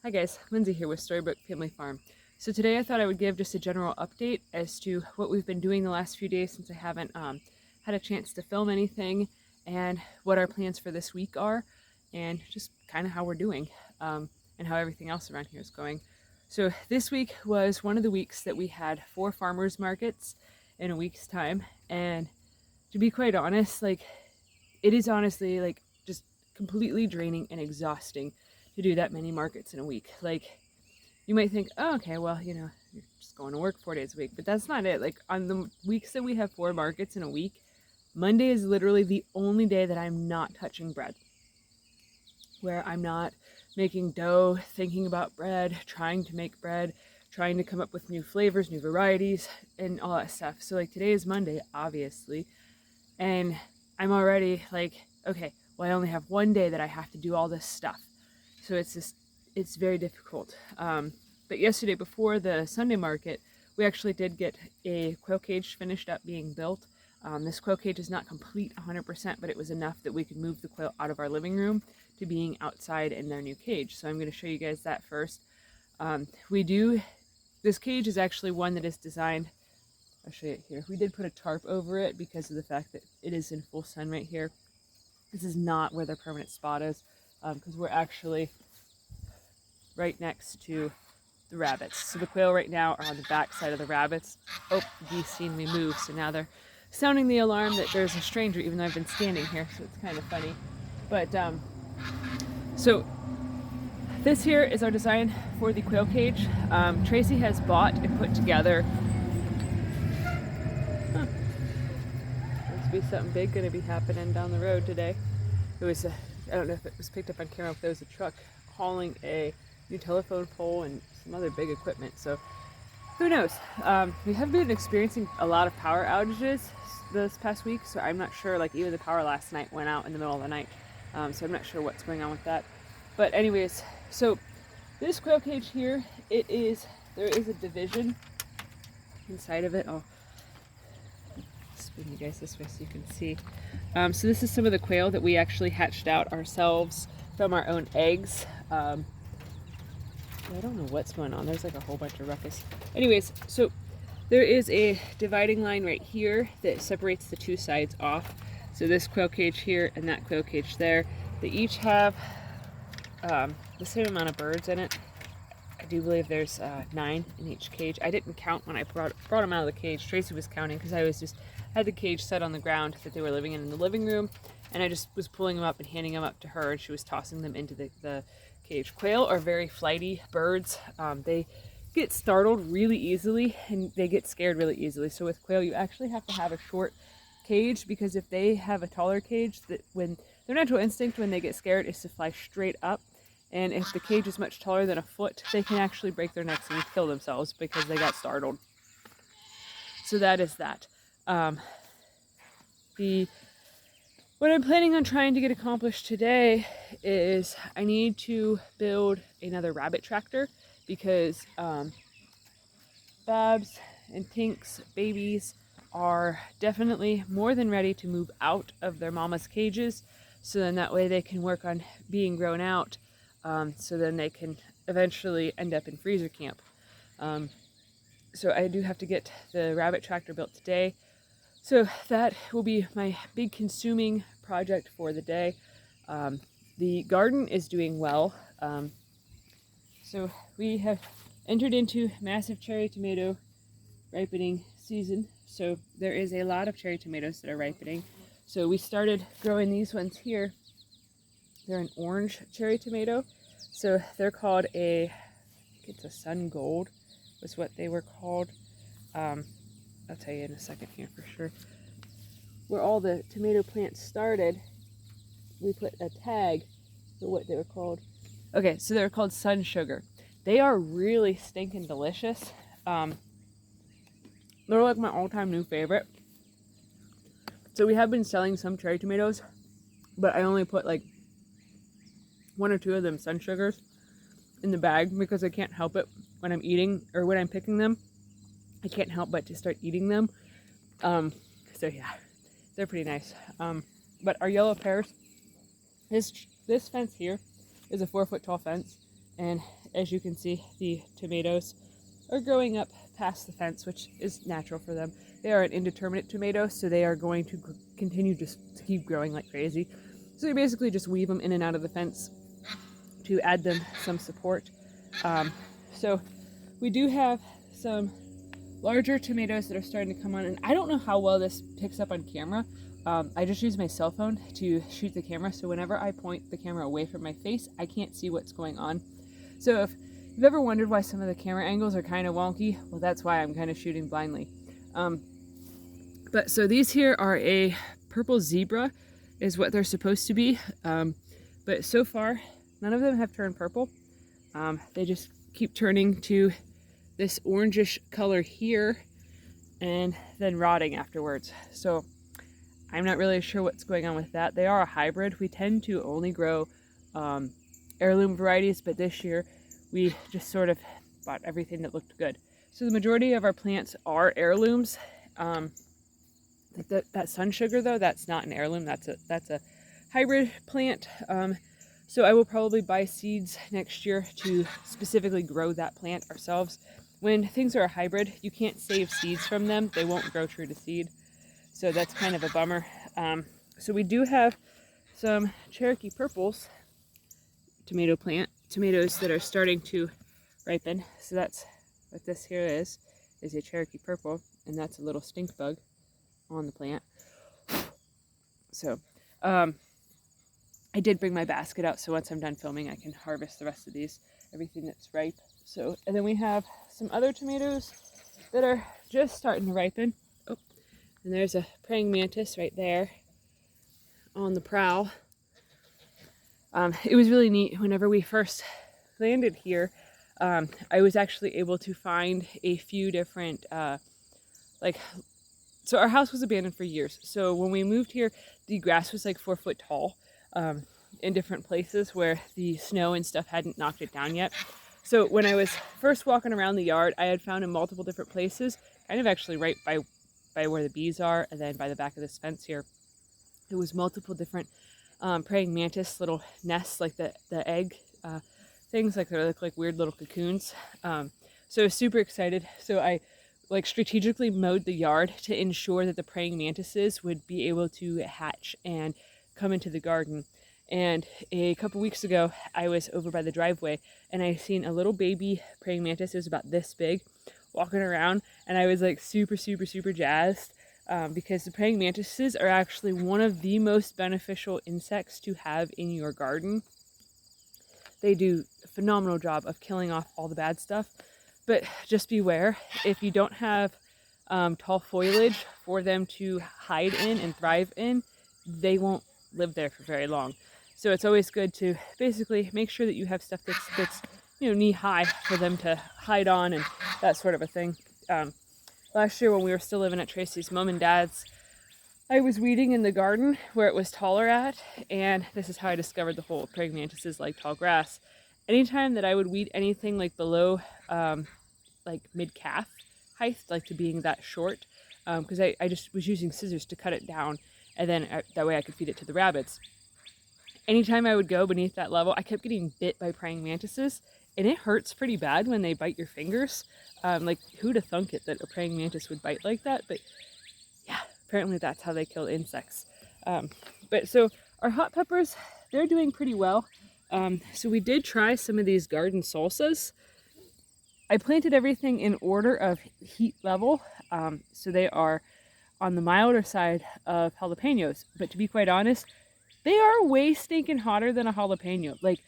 Hi guys, Lindsay here with Storybook Family Farm. So today I thought I would give just a general update as to what we've been doing the last few days since I haven't had a chance to film anything, and what our plans for this week are, and just kind of how we're doing, and how everything else around here is going. So this week was one of the weeks that we had 4 farmers markets in a week's time, and to be quite honest, like, it is honestly like just completely draining and exhausting to do that many markets in a week. Like, you might think, oh, okay, well, you're just going to work 4 days a week, but that's not it. Like, on the weeks that we have 4 markets in a week, Monday is literally the only day that I'm not touching bread, where I'm not making dough, thinking about bread, trying to make bread, trying to come up with new flavors, new varieties, and all that stuff. So, like, today is Monday, obviously, and I'm already like, okay, well, I only have one day that I have to do all this stuff. So it's very difficult. But yesterday, before the Sunday market, we actually did get a quail cage finished up being built. This quail cage is not complete 100%, but it was enough that we could move the quail out of our living room to being outside in their new cage. So I'm going to show you guys that first. This cage is actually one that is designed, I'll show you it here. We did put a tarp over it because of the fact that it is in full sun right here. This is not where their permanent spot is, because we're actually right next to the rabbits. So the quail right now are on the back side of the rabbits. Oh, the geese seen me move, so now they're sounding the alarm that there's a stranger, even though I've been standing here, so it's kind of funny. But, so this here is our design for the quail cage. Tracy has bought and put together, must be something big going to be happening down the road today. It was, I don't know if it was picked up on camera, if there was a truck hauling a new telephone pole and some other big equipment, so who knows. We have been experiencing a lot of power outages this past week, so I'm not sure, like, even the power last night went out in the middle of the night, so I'm not sure what's going on with that. But anyways, so this quail cage here, there is a division inside of it. I'll spin you guys this way so you can see. So this is some of the quail that we actually hatched out ourselves from our own eggs. I don't know what's going on. There's like a whole bunch of ruckus. Anyways, so there is a dividing line right here that separates the two sides off. So this quail cage here and that quail cage there, they each have the same amount of birds in it. I do believe there's 9 in each cage. I didn't count when I brought them out of the cage. Tracy was counting because I had the cage set on the ground that they were living in the living room, and I just was pulling them up and handing them up to her, and she was tossing them into the cage. Quail are very flighty birds. They get startled really easily, and they get scared really easily. So with quail, you actually have to have a short cage, because if they have a taller cage, that when their natural instinct when they get scared is to fly straight up. And if the cage is much taller than a foot, they can actually break their necks and kill themselves because they got startled. So that is that. What I'm planning on trying to get accomplished today is I need to build another rabbit tractor, because Babs and Tink's babies are definitely more than ready to move out of their mama's cages. So then that way they can work on being grown out. So then they can eventually end up in freezer camp. So I do have to get the rabbit tractor built today. So that will be my big consuming project for the day. The garden is doing well. So we have entered into massive cherry tomato ripening season. So there is a lot of cherry tomatoes that are ripening. So we started growing these ones here. They're an orange cherry tomato. So they're called I think it's a sun gold was what they were called. I'll tell you in a second here for sure. Where all the tomato plants started, we put a tag for what they were called. Okay, so they're called sun sugar. They are really stinking delicious. They're like my all-time new favorite. So we have been selling some cherry tomatoes, but I only put like 1 or 2 of them sun sugars in the bag because I can't help it when I'm eating or when I'm picking them. I can't help but to start eating them. So yeah, they're pretty nice. But our yellow pears, this fence here is a 4-foot tall fence, And as you can see, the tomatoes are growing up past the fence, which is natural for them. They are an indeterminate tomato, so they are going to continue just to keep growing like crazy. So you basically just weave them in and out of the fence to add them some support. So we do have some larger tomatoes that are starting to come on, and I don't know how well this picks up on camera. I just use my cell phone to shoot the camera, so whenever I point the camera away from my face, I can't see what's going on. So if you've ever wondered why some of the camera angles are kind of wonky, well, that's why I'm kind of shooting blindly. But so these here are a purple zebra is what they're supposed to be. But so far, none of them have turned purple. They just keep turning to this orangish color here and then rotting afterwards. So I'm not really sure what's going on with that. They are a hybrid. We tend to only grow heirloom varieties, but this year we just sort of bought everything that looked good. So the majority of our plants are heirlooms. That sun sugar though, that's not an heirloom. That's a hybrid plant. So I will probably buy seeds next year to specifically grow that plant ourselves. When things are a hybrid, you can't save seeds from them. They won't grow true to seed. So that's kind of a bummer. So we do have some Cherokee purples tomatoes that are starting to ripen. So that's what this here is a Cherokee purple, and that's a little stink bug on the plant. So I did bring my basket out, so once I'm done filming I can harvest the rest of these, everything that's ripe. So, and then we have some other tomatoes that are just starting to ripen. Oh, and there's a praying mantis right there on the prowl. It was really neat. Whenever we first landed here, I was actually able to find a few different, so our house was abandoned for years. So when we moved here, the grass was like 4 foot tall in different places where the snow and stuff hadn't knocked it down yet. So when I was first walking around the yard, I had found in multiple different places, kind of actually right by where the bees are, and then by the back of this fence here, there was multiple different praying mantis little nests, like the egg things, like they look like weird little cocoons. So I was super excited. So I strategically mowed the yard to ensure that the praying mantises would be able to hatch and come into the garden. And a couple weeks ago, I was over by the driveway and I seen a little baby praying mantis. It was about this big, walking around, and I was like super jazzed because the praying mantises are actually one of the most beneficial insects to have in your garden. They do a phenomenal job of killing off all the bad stuff, but just beware, if you don't have tall foliage for them to hide in and thrive in, they won't live there for very long. So it's always good to basically make sure that you have stuff that's knee high for them to hide on and that sort of a thing. Last year when we were still living at Tracy's mom and dad's, I was weeding in the garden where it was taller at, and this is how I discovered the whole praying mantises like tall grass. Anytime that I would weed anything like below like mid-calf height, like to being that short, because I just was using scissors to cut it down, and then that way I could feed it to the rabbits. Anytime I would go beneath that level, I kept getting bit by praying mantises, and it hurts pretty bad when they bite your fingers. Like, who'd have thunk it that a praying mantis would bite like that? But yeah, apparently that's how they kill insects. But so our hot peppers, they're doing pretty well. So we did try some of these garden salsas. I planted everything in order of heat level. So they are on the milder side of jalapenos. But to be quite honest, they are way stinking hotter than a jalapeno. Like,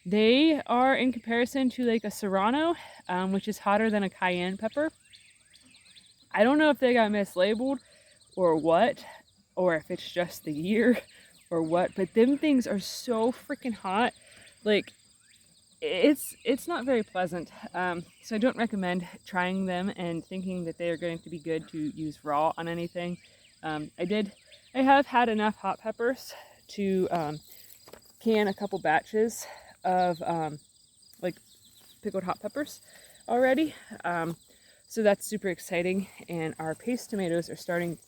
they are in comparison to like a serrano, which is hotter than a cayenne pepper. I don't know if they got mislabeled or what, or if it's just the year or what, but them things are so freaking hot. Like, it's not very pleasant. So I don't recommend trying them and thinking that they are going to be good to use raw on anything. I have had enough hot peppers to can a couple batches of like pickled hot peppers already. So that's super exciting, and our paste tomatoes are starting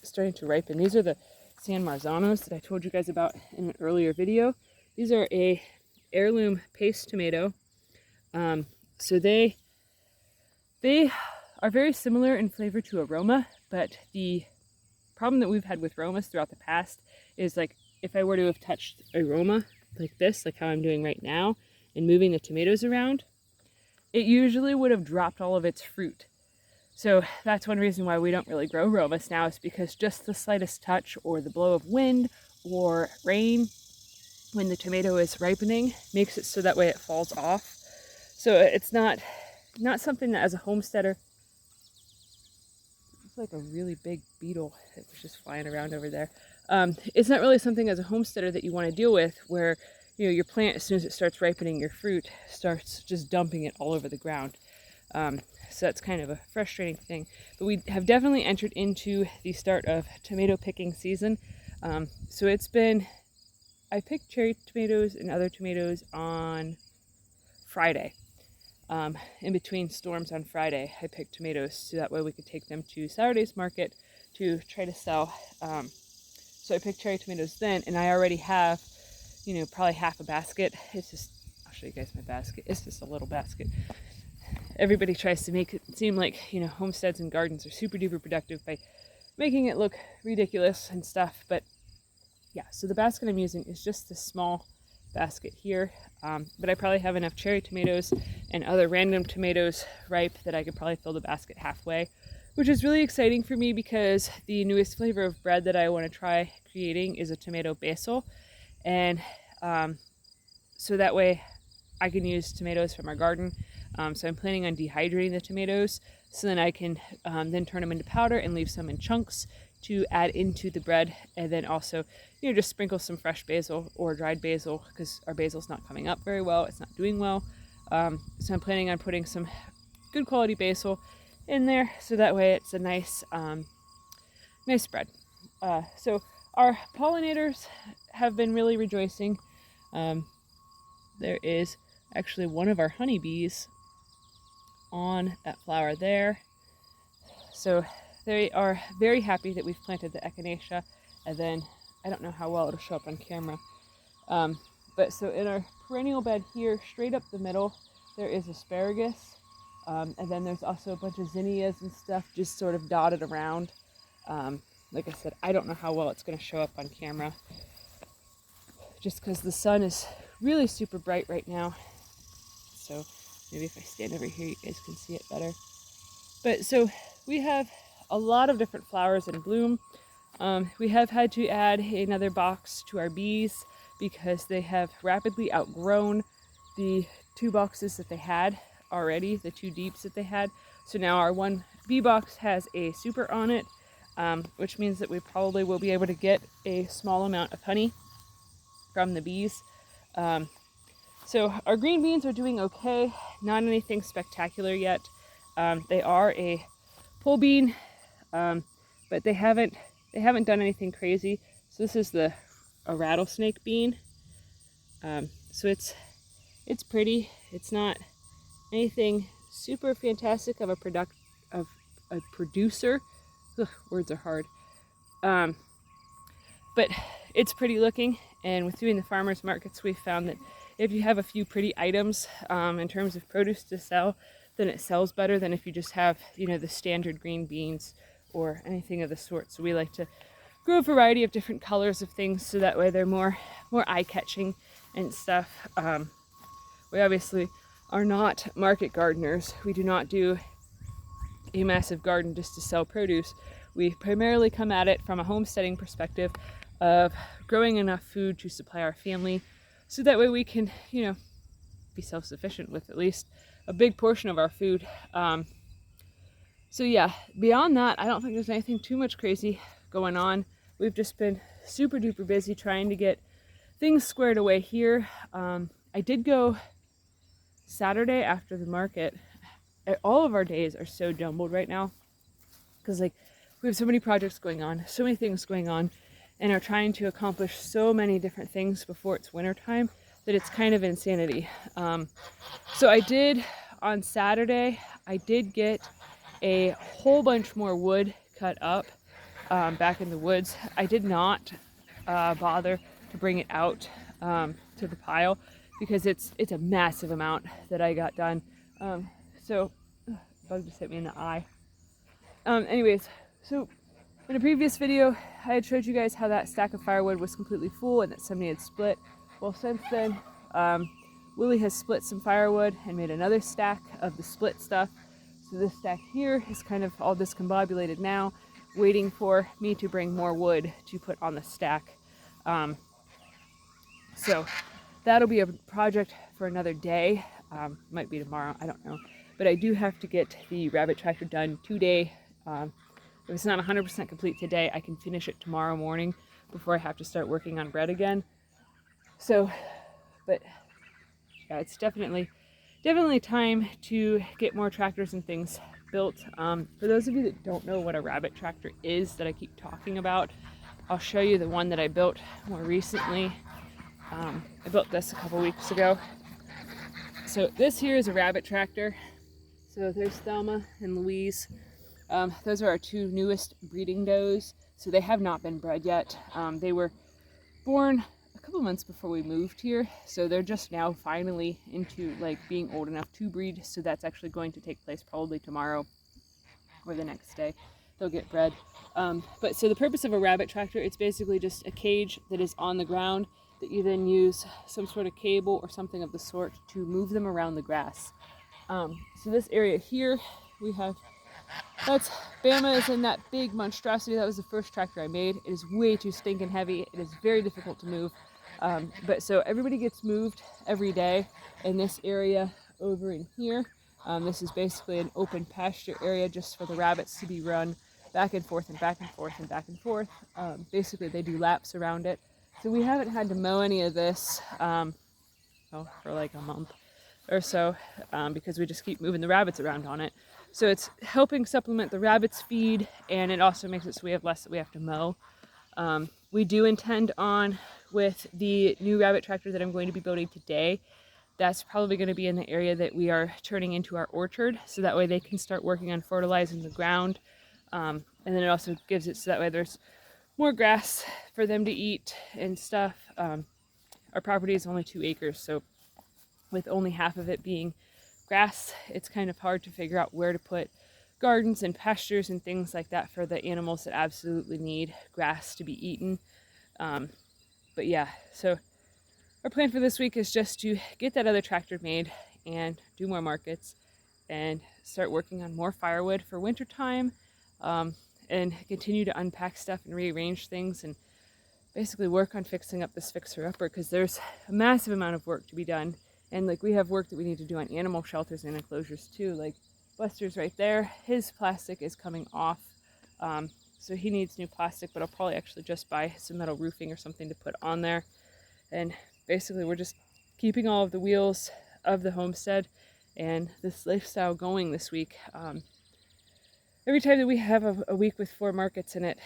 to ripen. These are the San Marzanos that I told you guys about in an earlier video. These are a heirloom paste tomato. So they are very similar in flavor to aroma, but the problem that we've had with aromas throughout the past is like if I were to have touched aroma like this, like how I'm doing right now, and moving the tomatoes around, it usually would have dropped all of its fruit. So that's one reason why we don't really grow aromas now, is because just the slightest touch or the blow of wind or rain when the tomato is ripening makes it so that way it falls off. So it's not something that as a homesteader, it's like a really big beetle that was just flying around over there. It's not really something as a homesteader that you want to deal with, where your plant, as soon as it starts ripening, your fruit starts just dumping it all over the ground. So that's kind of a frustrating thing. But we have definitely entered into the start of tomato picking season. So it's been, I picked cherry tomatoes and other tomatoes on Friday. In between storms on Friday, I picked tomatoes so that way we could take them to Saturday's market to try to sell. So I picked cherry tomatoes then, and I already have, probably half a basket. It's just, I'll show you guys my basket. It's just a little basket. Everybody tries to make it seem like, homesteads and gardens are super duper productive by making it look ridiculous and stuff. But yeah, so the basket I'm using is just this small basket here. But I probably have enough cherry tomatoes and other random tomatoes ripe that I could probably fill the basket halfway, which is really exciting for me because the newest flavor of bread that I want to try creating is a tomato basil. And so that way I can use tomatoes from our garden. So I'm planning on dehydrating the tomatoes so then I can then turn them into powder and leave some in chunks to add into the bread, and then also just sprinkle some fresh basil or dried basil because our basil's not coming up very well. It's not doing well. So I'm planning on putting some good quality basil in there so that way it's a nice nice spread. So our pollinators have been really rejoicing. There is actually one of our honeybees on that flower there. So they are very happy that we've planted the echinacea, and then I don't know how well it'll show up on camera. But so in our perennial bed here, straight up the middle, there is asparagus. And then there's also a bunch of zinnias and stuff just sort of dotted around. Like I said, I don't know how well it's going to show up on camera, just because the sun is really super bright right now. So maybe if I stand over here, you guys can see it better. But so we have a lot of different flowers in bloom. We have had to add another box to our bees because they have rapidly outgrown the 2 boxes that they had already, the 2 deeps that they had. So now our 1 bee box has a super on it, which means that we probably will be able to get a small amount of honey from the bees. So our green beans are doing okay, not anything spectacular yet. They are a pole bean, but they haven't done anything crazy. So this is a rattlesnake bean. So it's pretty. It's not anything super fantastic of a producer. Ugh, words are hard. But it's pretty looking. And with doing the farmers markets, we found that if you have a few pretty items in terms of produce to sell, then it sells better than if you just have, the standard green beans or anything of the sort. So we like to grow a variety of different colors of things so that way they're more eye-catching and stuff. We obviously are not market gardeners. We do not do a massive garden just to sell produce. We primarily come at it from a homesteading perspective of growing enough food to supply our family so that way we can, be self-sufficient with at least a big portion of our food. So yeah, beyond that, I don't think there's anything too much crazy going on. We've just been super duper busy trying to get things squared away here. I did go Saturday after the market. All of our days are so jumbled right now because we have so many projects going on, so many things going on, and are trying to accomplish so many different things before it's wintertime that it's kind of insanity. So I did, on Saturday, I did get a whole bunch more wood cut up back in the woods. I did not bother to bring it out to the pile because it's a massive amount that I got done. So bug just hit me in the eye. Anyways, so in a previous video, I had showed you guys how that stack of firewood was completely full and that somebody had split. Well, since then, Willie has split some firewood and made another stack of the split stuff. So this stack here is kind of all discombobulated now, waiting for me to bring more wood to put on the stack. So that'll be a project for another day. Might be tomorrow, I don't know. But I do have to get the rabbit tractor done today. If it's not 100% complete today, I can finish it tomorrow morning before I have to start working on bread again. So, but yeah, it's definitely time to get more tractors and things built. For those of you that don't know what a rabbit tractor is that I keep talking about, I'll show you the one that I built more recently. I built this a couple weeks ago. So this here is a rabbit tractor. So there's Thelma and Louise. Those are our two newest breeding does. So they have not been bred yet. They were born a couple months before we moved here. So they're just now finally into like being old enough to breed. So that's actually going to take place probably tomorrow or the next day. They'll get bred. But so the purpose of a rabbit tractor, it's basically just a cage that is on the ground that you then use some sort of cable or something of the sort to move them around the grass. So this area here, we have, that's Bama is in that big monstrosity. That was the first tractor I made. It is way too stinking heavy. It is very difficult to move. But so everybody gets moved every day in this area over in here. This is basically an open pasture area just for the rabbits to be run back and forth and back and forth and back and forth. Basically they do laps around it. So we haven't had to mow any of this for like a month or so because we just keep moving the rabbits around on it. So it's helping supplement the rabbits' feed, and it also makes it so we have less that we have to mow. We do intend on, with the new rabbit tractor that I'm going to be building today, that's probably going to be in the area that we are turning into our orchard, so that way they can start working on fertilizing the ground. And then it also gives it so that way there's more grass for them to eat and stuff. Our property is only 2 acres, so with only half of it being grass, it's kind of hard to figure out where to put gardens and pastures and things like that for the animals that absolutely need grass to be eaten. But yeah, so our plan for this week is just to get that other tractor made and do more markets and start working on more firewood for winter time, and continue to unpack stuff and rearrange things and basically work on fixing up this fixer-upper, because there's a massive amount of work to be done. And like we have work that we need to do on animal shelters and enclosures too. Like Buster's right there, his plastic is coming off. So he needs new plastic, but I'll probably actually just buy some metal roofing or something to put on there. And basically we're just keeping all of the wheels of the homestead and this lifestyle going this week. Every time that we have a week with 4 markets in it,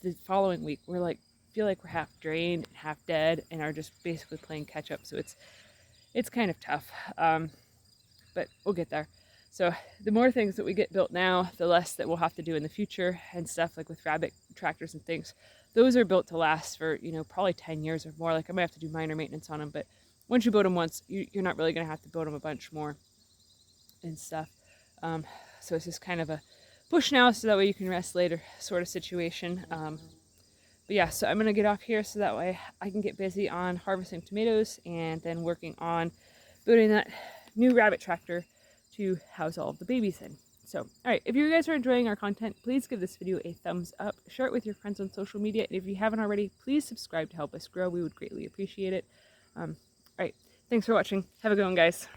the following week we're like, feel like we're half drained and half dead and are just basically playing catch up. So it's kind of tough, but we'll get there. So the more things that we get built now, the less that we'll have to do in the future, and stuff like with rabbit tractors and things. Those are built to last for, probably 10 years or more. Like I might have to do minor maintenance on them, but once you build them once, you're not really going to have to build them a bunch more and stuff. So it's just kind of a push now so that way you can rest later sort of situation. But yeah, so I'm going to get off here so that way I can get busy on harvesting tomatoes and then working on building that new rabbit tractor to house all of the babies in. So, all right, if you guys are enjoying our content, please give this video a thumbs up, share it with your friends on social media, and if you haven't already, please subscribe to help us grow. We would greatly appreciate it. All right, thanks for watching. Have a good one, guys.